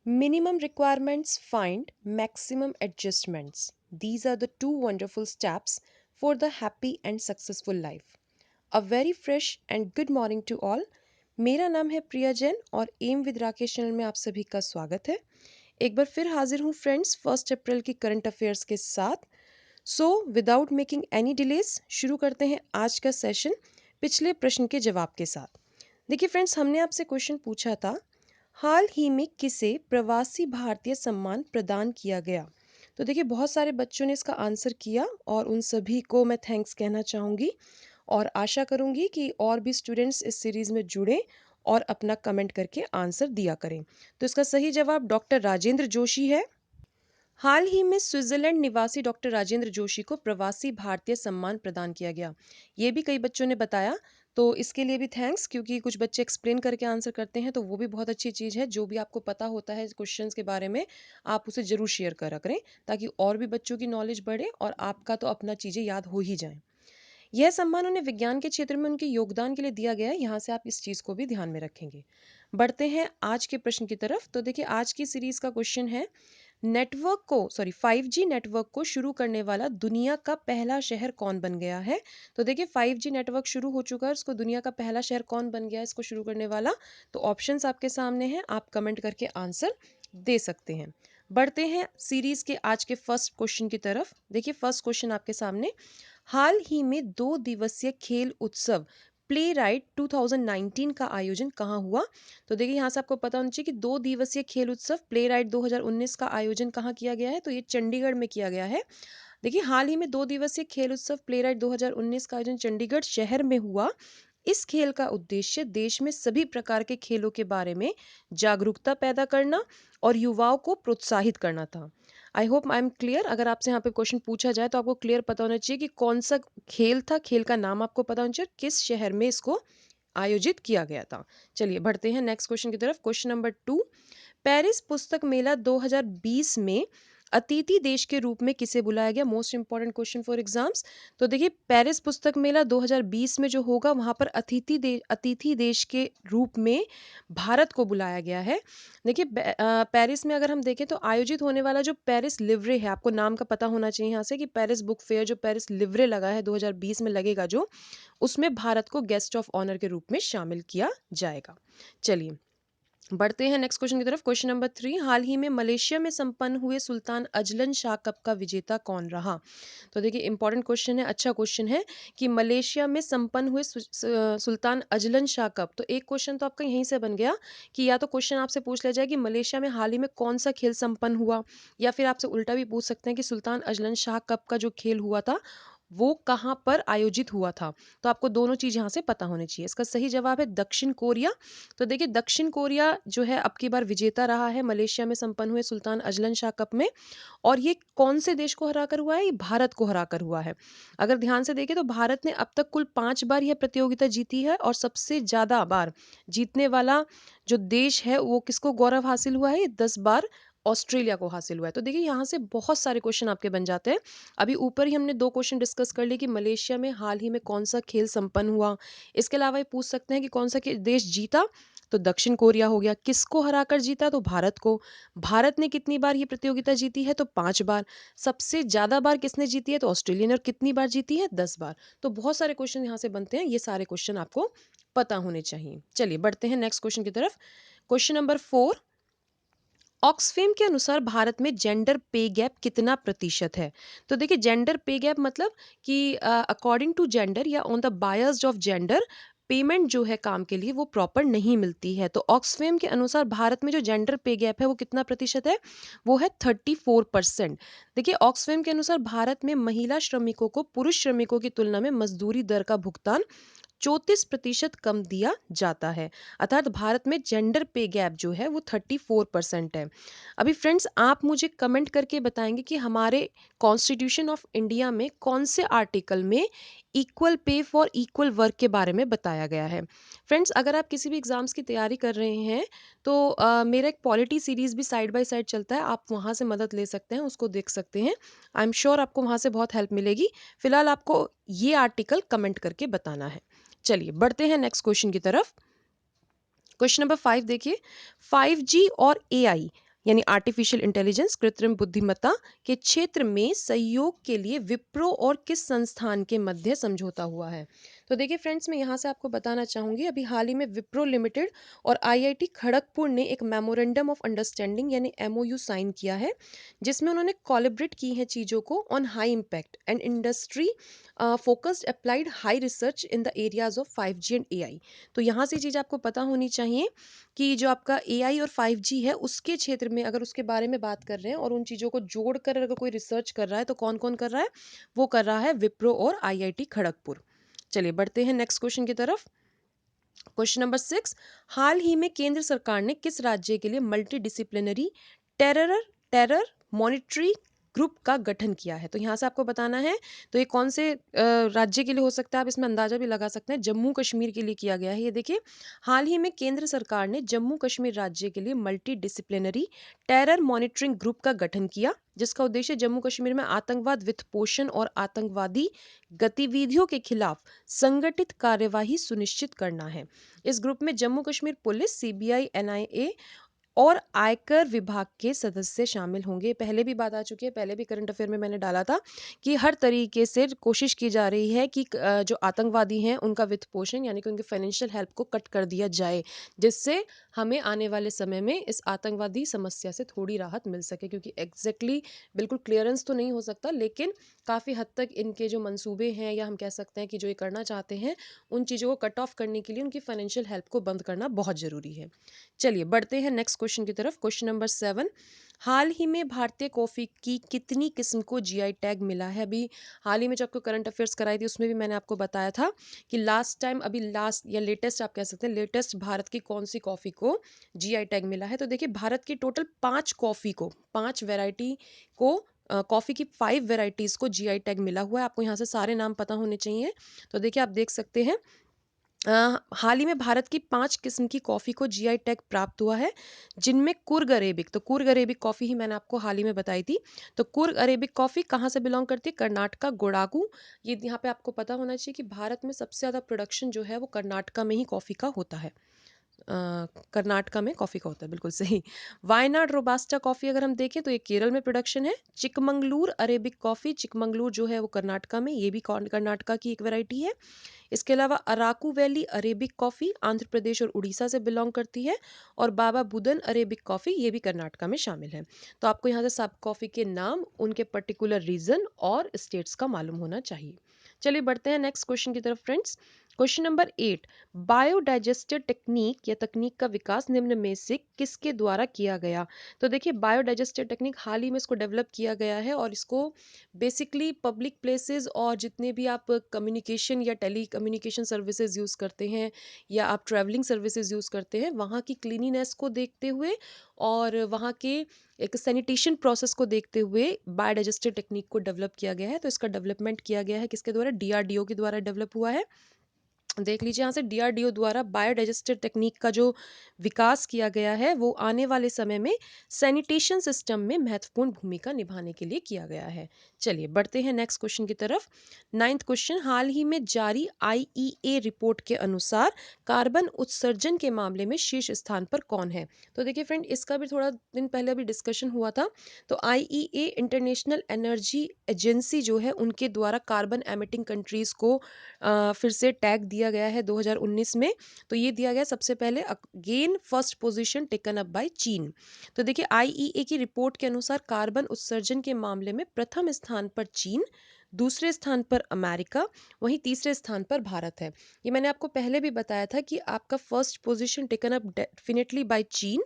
Minimum requirements find maximum adjustments. These are the two wonderful steps for the happy and successful life. A very fresh and good morning to all. मेरा नाम है प्रिया जैन और am with Rakesh channel में आप सभी का स्वागत है। एक बार फिर हाजिर हूँ फ्रेंड्स 1 अप्रैल की करंट अफेयर्स के साथ। So without making any delays शुरू करते हैं आज का सेशन पिछले प्रश्न के जवाब के साथ। देखिए फ्रेंड्स, हमने आपसे क्वेश्चन पूछा था, हाल ही में किसे प्रवासी भारतीय सम्मान प्रदान किया गया। तो देखिए बहुत सारे बच्चों ने इसका आंसर किया और उन सभी को मैं थैंक्स कहना चाहूँगी और आशा करूँगी कि और भी स्टूडेंट्स इस सीरीज़ में जुड़ें और अपना कमेंट करके आंसर दिया करें। तो इसका सही जवाब डॉक्टर राजेंद्र जोशी है। हाल ही में स्विट्जरलैंड निवासी डॉक्टर राजेंद्र जोशी को प्रवासी भारतीय सम्मान प्रदान किया गया। ये भी कई बच्चों ने बताया, तो इसके लिए भी थैंक्स, क्योंकि कुछ बच्चे एक्सप्लेन करके आंसर करते हैं तो वो भी बहुत अच्छी चीज़ है। जो भी आपको पता होता है क्वेश्चंस के बारे में आप उसे ज़रूर शेयर करा करें ताकि और भी बच्चों की नॉलेज बढ़े और आपका तो अपना चीज़ें याद हो ही जाएं। यह सम्मान उन्हें विज्ञान के क्षेत्र में उनके योगदान के लिए दिया गया है। यहाँ से आप इस चीज़ को भी ध्यान में रखेंगे। बढ़ते हैं आज के प्रश्न की तरफ। तो देखिए आज की सीरीज का क्वेश्चन है, नेटवर्क को 5G नेटवर्क को शुरू करने वाला दुनिया का पहला शहर कौन बन गया है। तो देखिए 5G नेटवर्क शुरू हो चुका है, इसको दुनिया का पहला शहर कौन बन गया है इसको शुरू करने वाला। तो ऑप्शंस आपके सामने हैं, आप कमेंट करके आंसर दे सकते हैं। बढ़ते हैं सीरीज के आज के फर्स्ट क्वेश्चन की तरफ। देखिए फर्स्ट क्वेश्चन आपके सामने, हाल ही में 2 दिवसीय खेल उत्सव प्ले राइट 2019 का आयोजन कहाँ हुआ। तो देखिए यहाँ से आपको पता होना चाहिए कि 2 दिवसीय खेल उत्सव प्ले राइट 2019 का आयोजन कहाँ किया गया है। तो ये चंडीगढ़ में किया गया है। देखिए हाल ही में 2 दिवसीय खेल उत्सव प्ले राइट 2019 का आयोजन चंडीगढ़ शहर में हुआ। इस खेल का उद्देश्य देश में सभी प्रकार के खेलों के बारे में जागरूकता पैदा करना और युवाओं को प्रोत्साहित करना था। I hope I am clear. अगर आपसे यहाँ पे क्वेश्चन पूछा जाए तो आपको क्लियर पता होना चाहिए कि कौन सा खेल था, खेल का नाम आपको पता होना चाहिए, किस शहर में इसको आयोजित किया गया था। चलिए बढ़ते हैं नेक्स्ट क्वेश्चन की तरफ। क्वेश्चन नंबर 2, पेरिस पुस्तक मेला 2020 में अतिथि देश के रूप में किसे बुलाया गया। Most important question for exams. तो देखिए पेरिस पुस्तक मेला 2020 में जो होगा वहां पर अतिथि देश के रूप में भारत को बुलाया गया है। देखिए पेरिस में अगर हम देखें तो आयोजित होने वाला जो पेरिस लिवरे है, आपको नाम का पता होना चाहिए यहाँ से कि पेरिस बुक फेयर जो पेरिस लिवरे लगा है 2020 में लगेगा जो, उसमें भारत को गेस्ट ऑफ ऑनर के रूप में शामिल किया जाएगा। चलिए बढ़ते हैं नेक्स्ट क्वेश्चन की तरफ। क्वेश्चन नंबर 3, हाल ही में मलेशिया में संपन्न हुए सुल्तान अजलन शाह कप का विजेता कौन रहा। तो देखिए इंपॉर्टेंट क्वेश्चन है, अच्छा क्वेश्चन है कि मलेशिया में संपन्न हुए सुल्तान अजलन शाह कप। तो एक क्वेश्चन तो आपका यहीं से बन गया कि या तो क्वेश्चन आपसे पूछ लिया जाए कि मलेशिया में हाल ही में कौन सा खेल संपन्न हुआ, या फिर आपसे उल्टा भी पूछ सकते हैं कि सुल्तान अजलन शाह कप का जो खेल हुआ था वो कहाँ पर आयोजित हुआ था। तो आपको दोनों चीज यहाँ से पता होनी चाहिए। इसका सही जवाब है दक्षिण कोरिया। तो देखिए दक्षिण कोरिया जो है अब की बार विजेता रहा है मलेशिया में संपन्न हुए सुल्तान अजलन शाह कप में। और ये कौन से देश को हराकर हुआ है, ये भारत को हराकर हुआ है। अगर ध्यान से देखें तो भारत ने अब तक कुल 5 बार यह प्रतियोगिता जीती है और सबसे ज्यादा बार जीतने वाला जो देश है वो किसको गौरव हासिल हुआ है, 10 बार ऑस्ट्रेलिया को हासिल हुआ है। तो देखिए यहाँ से बहुत सारे क्वेश्चन आपके बन जाते हैं। अभी ऊपर ही हमने 2 क्वेश्चन डिस्कस कर लिए कि मलेशिया में हाल ही में कौन सा खेल संपन्न हुआ। इसके अलावा ये पूछ सकते हैं कि कौन सा देश जीता, तो दक्षिण कोरिया हो गया। किसको हराकर जीता, तो भारत को। भारत ने कितनी बार ये प्रतियोगिता जीती है, तो 5 बार। सबसे ज्यादा बार किसने जीती है, तो ऑस्ट्रेलिया ने। और कितनी बार जीती है, 10 बार। तो बहुत सारे क्वेश्चन यहाँ से बनते हैं, ये सारे क्वेश्चन आपको पता होने चाहिए। चलिए बढ़ते हैं नेक्स्ट क्वेश्चन की तरफ। क्वेश्चन नंबर 4, ऑक्सफेम के अनुसार भारत में जेंडर पे गैप कितना प्रतिशत है। तो देखिए जेंडर पे गैप मतलब कि अकॉर्डिंग टू जेंडर या on the bias of gender payment जो है काम के लिए वो प्रॉपर नहीं मिलती है। तो ऑक्सफेम के अनुसार भारत में जो जेंडर पे गैप है वो कितना प्रतिशत है, वो है 34%। देखिए ऑक्सफेम के अनुसार भारत में महिला श्रमिकों को पुरुष श्रमिकों की तुलना में मजदूरी दर का भुगतान 34% कम दिया जाता है। अर्थात भारत में जेंडर पे गैप जो है वो 34% है। अभी फ्रेंड्स आप मुझे कमेंट करके बताएंगे कि हमारे कॉन्स्टिट्यूशन ऑफ इंडिया में कौन से आर्टिकल में equal pay for equal work के बारे में बताया गया है। फ्रेंड्स अगर आप किसी भी एग्जाम्स की तैयारी कर रहे हैं तो मेरा एक पॉलिटी सीरीज भी साइड बाय साइड चलता है, आप वहाँ से मदद ले सकते हैं, उसको देख सकते हैं। आई एम श्योर आपको वहाँ से बहुत हेल्प मिलेगी। फिलहाल आपको ये आर्टिकल कमेंट करके बताना है। चलिए बढ़ते हैं नेक्स्ट क्वेश्चन की तरफ। क्वेश्चन नंबर 5 देखिए, 5G और AI यानी आर्टिफिशियल इंटेलिजेंस, कृत्रिम बुद्धिमत्ता के क्षेत्र में सहयोग के लिए विप्रो और किस संस्थान के मध्य समझौता हुआ है? तो देखिए फ्रेंड्स, मैं यहाँ से आपको बताना चाहूँगी, अभी हाल ही में विप्रो लिमिटेड और आईआईटी खड़गपुर ने एक मेमोरेंडम ऑफ अंडरस्टैंडिंग यानी एमओयू साइन किया है, जिसमें उन्होंने कोलैबोरेट की हैं चीज़ों को on high impact and industry focused applied high research in the areas of 5G and AI. तो यहाँ से चीज़ आपको पता होनी चाहिए कि जो आपका एआई और 5G है उसके क्षेत्र में अगर उसके बारे में बात कर रहे हैं और उन चीज़ों को जोड़कर अगर कोई रिसर्च कर रहा है तो कौन कौन कर रहा है? वो कर रहा है विप्रो और आईआईटी खड़गपुर। चलिए बढ़ते हैं नेक्स्ट क्वेश्चन की तरफ। क्वेश्चन नंबर 6, हाल ही में केंद्र सरकार ने किस राज्य के लिए multi disciplinary terror terror monetary group का गठन किया है? तो यहाँ से आपको बताना है, तो ये कौन से राज्य के लिए हो सकता है, आप इसमें अंदाजा भी लगा सकते हैं। जम्मू कश्मीर के लिए किया गया है। ये देखिए, हाल ही में केंद्र सरकार ने जम्मू कश्मीर राज्य के लिए multi disciplinary terror monitoring group का गठन किया, जिसका उद्देश्य जम्मू कश्मीर में आतंकवाद, वित्त पोषण और आतंकवादी गतिविधियों के खिलाफ संगठित कार्यवाही सुनिश्चित करना है। इस ग्रुप में Jammu Kashmir police, CBI, NIA और आयकर विभाग के सदस्य शामिल होंगे। पहले भी बात आ चुकी है, पहले भी करंट अफेयर में मैंने डाला था कि हर तरीके से कोशिश की जा रही है कि जो आतंकवादी हैं उनका वित्त पोषण यानी कि उनके फाइनेंशियल हेल्प को कट कर दिया जाए, जिससे हमें आने वाले समय में इस आतंकवादी समस्या से थोड़ी राहत मिल सके। क्योंकि एग्जैक्टली बिल्कुल क्लियरेंस तो नहीं हो सकता, लेकिन काफ़ी हद तक इनके जो मंसूबे हैं या हम कह सकते हैं कि जो ये करना चाहते हैं, उन चीज़ों को कट ऑफ करने के लिए उनकी फाइनेंशियल हेल्प को बंद करना बहुत ज़रूरी है। चलिए बढ़ते हैं नेक्स्ट क्वेश्चन की तरफ। क्वेश्चन नंबर 7, हाल ही में भारतीय कॉफ़ी की कितनी किस्म को जीआई टैग मिला है? अभी हाल ही में जब आपको करंट अफेयर्स कराई थी उसमें भी मैंने आपको बताया था कि लास्ट टाइम, अभी लास्ट या लेटेस्ट आप कह सकते हैं, लेटेस्ट भारत की कौन सी कॉफ़ी को जीआई टैग मिला है? तो देखिए, भारत की टोटल 5 कॉफ़ी को, 5 वेराइटी को, कॉफ़ी की 5 वेराइटीज़ को जीआई टैग मिला हुआ है। आपको यहाँ से सारे नाम पता होने चाहिए। तो देखिए, आप देख सकते हैं, हाल ही में भारत की 5 किस्म की कॉफ़ी को जीआई टैग प्राप्त हुआ है, जिनमें कुर्ग अरेबिक, तो कुर्ग अरेबिक कॉफ़ी ही मैंने आपको हाल ही में बताई थी। तो कुर्ग अरेबिक कॉफ़ी कहाँ से बिलोंग करती है? कर्नाटका, गोडागू। ये यहाँ पे आपको पता होना चाहिए कि भारत में सबसे ज़्यादा प्रोडक्शन जो है वो कर्नाटका में ही कॉफ़ी का होता है। कर्नाटका में कॉफ़ी का होता है, बिल्कुल सही। वायनाड रोबास्टा कॉफ़ी अगर हम देखें तो ये केरल में प्रोडक्शन है। चिकमंगलूर अरेबिक कॉफ़ी, चिकमंगलूर जो है वो कर्नाटका में, ये भी कर्नाटका की एक वैरायटी है। इसके अलावा Araku valley Arabic coffee Andhra Pradesh और उड़ीसा से बिलोंग करती है, और बाबा बुदन अरेबिक कॉफ़ी ये भी कर्नाटका में शामिल है। तो आपको यहाँ से सब कॉफ़ी के नाम, उनके पर्टिकुलर रीजन और स्टेट्स का मालूम होना चाहिए। चलिए बढ़ते हैं नेक्स्ट क्वेश्चन की तरफ friends. Question number 8, biodigester technique या तकनीक का विकास निम्न में से किसके द्वारा किया गया? तो देखिए, बायोडाइजेस्टर टेक्निक हाल ही में इसको डेवलप किया गया है, और इसको बेसिकली पब्लिक प्लेसेस और जितने भी आप कम्युनिकेशन या टेली कम्युनिकेशन सर्विसेज यूज़ करते हैं या आप ट्रैवलिंग सर्विसेज यूज़ करते हैं, वहाँ की क्लीनिनेस को देखते हुए और वहाँ के एक सैनिटेशन प्रोसेस को देखते हुए बायोडाइजेस्टर टेक्निक को डेवलप किया गया है। तो इसका डेवलपमेंट किया गया है किसके द्वारा? डीआरडीओ के द्वारा डेवलप हुआ है। देख लीजिए, यहाँ से डीआरडीओ द्वारा बायोडाइजेस्टर टेक्निक का जो विकास किया गया है वो आने वाले समय में सैनिटेशन सिस्टम में महत्वपूर्ण भूमिका निभाने के लिए किया गया है। चलिए बढ़ते हैं नेक्स्ट क्वेश्चन की तरफ। 9th क्वेश्चन, हाल ही में जारी आईईए रिपोर्ट के अनुसार कार्बन उत्सर्जन के मामले में शीर्ष स्थान पर कौन है? तो देखिए फ्रेंड, इसका भी थोड़ा दिन पहले अभी डिस्कशन हुआ था। तो आईईए इंटरनेशनल एनर्जी एजेंसी जो है उनके द्वारा कार्बन एमिटिंग कंट्रीज को फिर से टैग दिया गया है 2019 में। तो ये दिया गया सबसे पहले, again first position taken up by चीन। तो देखिए, आईईए की रिपोर्ट के अनुसार कार्बन उत्सर्जन के मामले में प्रथम स्थान पर चीन, दूसरे स्थान पर अमेरिका, वहीं तीसरे स्थान पर भारत है। ये मैंने आपको पहले भी बताया था कि आपका first position taken up definitely by चीन,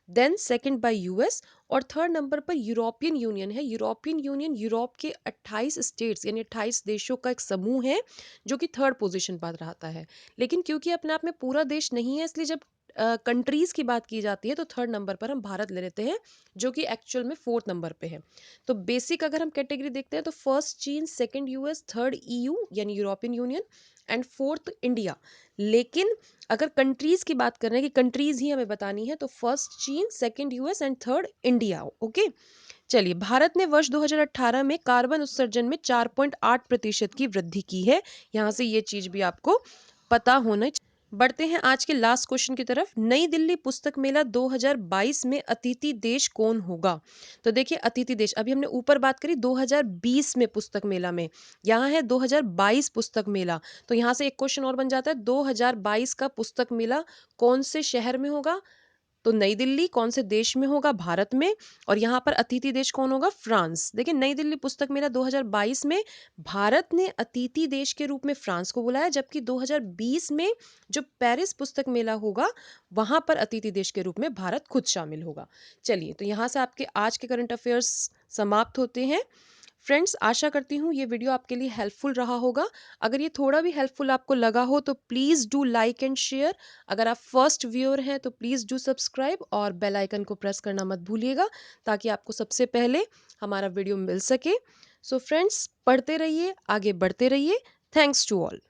देन सेकंड बाय यूएस, और थर्ड नंबर पर यूरोपियन यूनियन है। यूरोपियन यूनियन यूरोप के 28 स्टेट्स यानी 28 देशों का एक समूह है जो कि थर्ड पोजीशन पर रहता है। लेकिन क्योंकि अपने आप में पूरा देश नहीं है, इसलिए जब कंट्रीज़ की बात की जाती है तो थर्ड नंबर पर हम भारत ले लेते हैं, जो कि एक्चुअल में फोर्थ नंबर पे है। तो बेसिक अगर हम कैटेगरी देखते हैं तो फर्स्ट चीन, सेकंड यूएस, थर्ड ईयू यानी European union, and fourth India. लेकिन अगर कंट्रीज़ की बात कर रहे हैं कि कंट्रीज़ ही हमें बतानी है, तो फर्स्ट चीन, second US and third India. Okay. चलिए, भारत ने वर्ष 2018 में कार्बन उत्सर्जन में 4.8% की वृद्धि की है। यहाँ से ये चीज़ भी आपको पता होना चाहिए। बढ़ते हैं आज के लास्ट क्वेश्चन की तरफ। नई दिल्ली पुस्तक मेला 2022 में अतिथि देश कौन होगा? तो देखिए, अतिथि देश अभी हमने ऊपर बात करी 2020 में पुस्तक मेला में, यहाँ है 2022 पुस्तक मेला। तो यहाँ से एक क्वेश्चन और बन जाता है, 2022 का पुस्तक मेला कौन से शहर में होगा? तो नई दिल्ली कौन से देश में होगा? भारत में। और यहाँ पर अतिथि देश कौन होगा? फ्रांस। देखिए, नई दिल्ली पुस्तक मेला 2022 में भारत ने अतिथि देश के रूप में फ्रांस को बुलाया, जबकि 2020 में जो पेरिस पुस्तक मेला होगा वहां पर अतिथि देश के रूप में भारत खुद शामिल होगा। चलिए, तो यहाँ से आपके आज के करंट अफेयर्स समाप्त होते हैं। फ्रेंड्स, आशा करती हूँ ये वीडियो आपके लिए हेल्पफुल रहा होगा। अगर ये थोड़ा भी हेल्पफुल आपको लगा हो तो please do like and share. अगर आप फर्स्ट व्यूअर हैं तो प्लीज़ डू सब्सक्राइब और बेल आइकन को प्रेस करना मत भूलिएगा, ताकि आपको सबसे पहले हमारा वीडियो मिल सके। सो फ्रेंड्स, पढ़ते रहिए, आगे बढ़ते रहिए। Thanks to all.